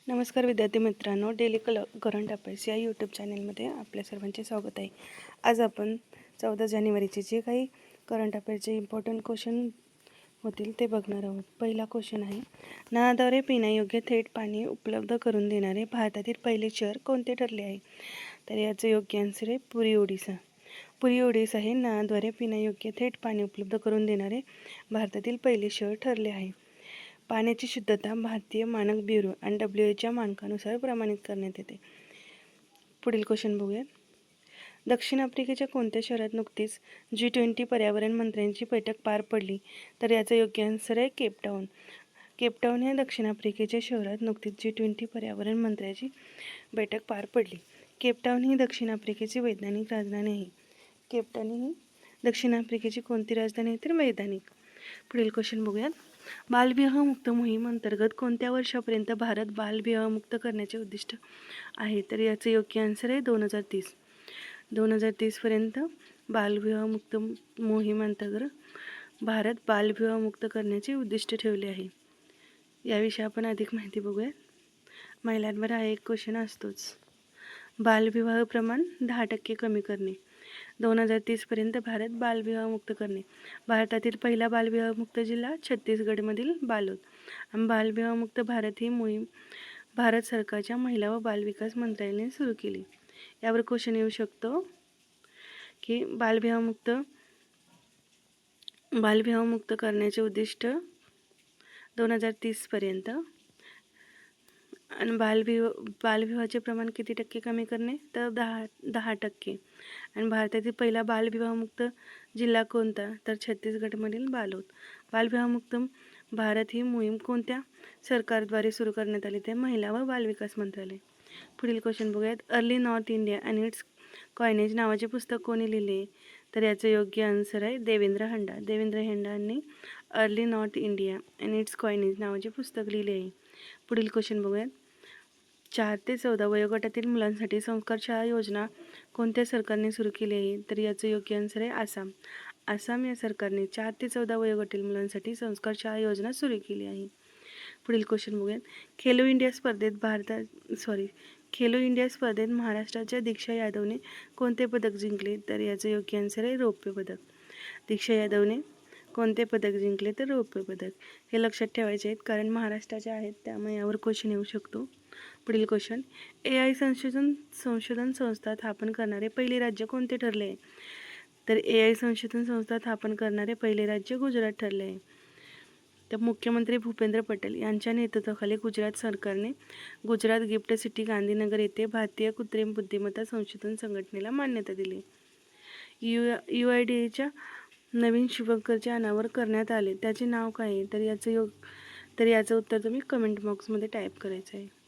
नमस्कार विद्यार्थी मित्रांनो, डेली करंट अफेअर्स या यूट्यूब चॅनलमध्ये आपल्या सर्वांचे स्वागत आहे। आज आपण 14 जानेवारीचे जे काही करंट अफेअर्सचे इम्पॉर्टंट क्वेश्चन होतील ते बघणार आहोत। पहिला क्वेश्चन आहे, नळाद्वारे पिण्यायोग्य थेट पाणी उपलब्ध करून देणारे भारतातील पहिले शहर कोणते ठरले आहे? तर याचं योग्य आन्सर आहे पुरी, ओडिसा। पुरी ओडिसा हे नळाद्वारे पिण्यायोग्य थेट पाणी उपलब्ध करून देणारे भारतातील पहिले शहर ठरले आहे। पाण्याची शुद्धता भारतीय मानक ब्युरो आणि WHO मानकानुसार प्रमाणित करण्यात येते। पुढील क्वेश्चन बघूया। दक्षिण आफ्रिकेच्या कोणत्या शहरात नुकतीच G20 पर्यावरण मंत्र्यांची बैठक पार पडली? तर याचं योग्य आन्सर आहे केपटाऊन। केपटाऊन या दक्षिण आफ्रिकेच्या शहरात नुकतीच G20 पर्यावरण मंत्र्यांची बैठक पार पडली। केपटाऊन ही दक्षिण आफ्रिकेची वैधानिक राजधानी आहे। केपटाऊन ही दक्षिण आफ्रिकेची कोणती राजधानी आहे? तर वैधानिक। पुढील क्वेश्चन बघूयात। बालविवाह मुक्त मोहीम अंतर्गत कोणत्या वर्षापर्यंत भारत बालविवाह मुक्त करण्याचे उद्दिष्ट आहे? तर याचे योग्य आन्सर आहे 2030। 2030 पर्यंत बालविवाह मुक्त मोहीम अंतर्गत भारत बालविवाह मुक्त करण्याचे उद्दिष्ट ठेवले आहे। याविषयी आपण अधिक माहिती बघूया। महिलांवर हा एक क्वेश्चन असतोच। बालविवाह प्रमाण 10% कमी करणे। 2030 पर्यंत भारत बालविवाह मुक्त करणे। भारतातील पहिला बालविवाह मुक्त जिल्हा छत्तीसगडमधील बालोद। आणि बालविवाह मुक्त भारत ही मोहीम भारत सरकारच्या महिला व बालविकास मंत्रालयाने सुरू केली। यावर क्वेश्चन येऊ शकतो की बालविवाह मुक्त करण्याचे उद्दिष्ट 2030 पर्यंत आणि बालविवाहाचे प्रमाण किती टक्के कमी करणे? तर 10%। आणि भारतातील पहिला बालविवाह मुक्त जिल्हा कोणता? तर छत्तीसगडमधील बालोद। बालविवाह मुक्त भारत ही मोहीम कोणत्या सरकारद्वारे सुरू करण्यात आली? ते महिला व बालविकास मंत्रालय। पुढील क्वेश्चन बघूयात। Early north India and it's coinage नावाचे पुस्तक कोणी लिहिले? तर याचं योग्य आन्सर आहे देवेंद्र हंडा। देवेंद्र हंडा यांनी early north India and it's coinage नावाचे पुस्तक लिहिले आहे। पुढील क्वेश्चन बघूयात। 4 ते 14 वयोगटातील मुलांसाठी संस्कार शाळा योजना कोणत्या सरकारने सुरू केली आहे? तर याचं योग्य आन्सर आहे आसाम। आसाम या सरकारने 4 ते 14 वयोगटातील मुलांसाठी संस्कार शाळा योजना सुरू केली आहे। पुढील क्वेश्चन बघूयात। खेलो इंडिया स्पर्धेत महाराष्ट्राच्या दीक्षा यादवने कोणते पदक जिंकले? तर याचं योग्य आन्सर आहे रौप्य पदक। दीक्षा यादवने कोणते पदक जिंकले? तर रौप्य पदक। हे लक्षात ठेवायचे आहेत कारण महाराष्ट्राचे आहेत, त्यामुळे यावर क्वेश्चन येऊ शकतो। पुढील क्वेश्चन। AI संशोधन संस्था स्थापन करणारे पहिले राज्य कोणते ठरले? तर AI संशोधन संस्था स्थापन करणारे पहिले राज्य गुजरात ठरले आहे। तर मुख्यमंत्री भूपेंद्र पटेल यांच्या नेतृत्वाखाली गुजरात सरकारने गुजरात गिफ्ट सिटी गांधीनगर येथे भारतीय कृत्रिम बुद्धिमत्ता संशोधन संघटनेला मान्यता दिली। UIDAच्या नवीन शुभंकरचे अनावरण करण्यात आले, त्याचे नाव काय आहे? तर याचं उत्तर तुम्ही कमेंट बॉक्समध्ये टाईप करायचं आहे।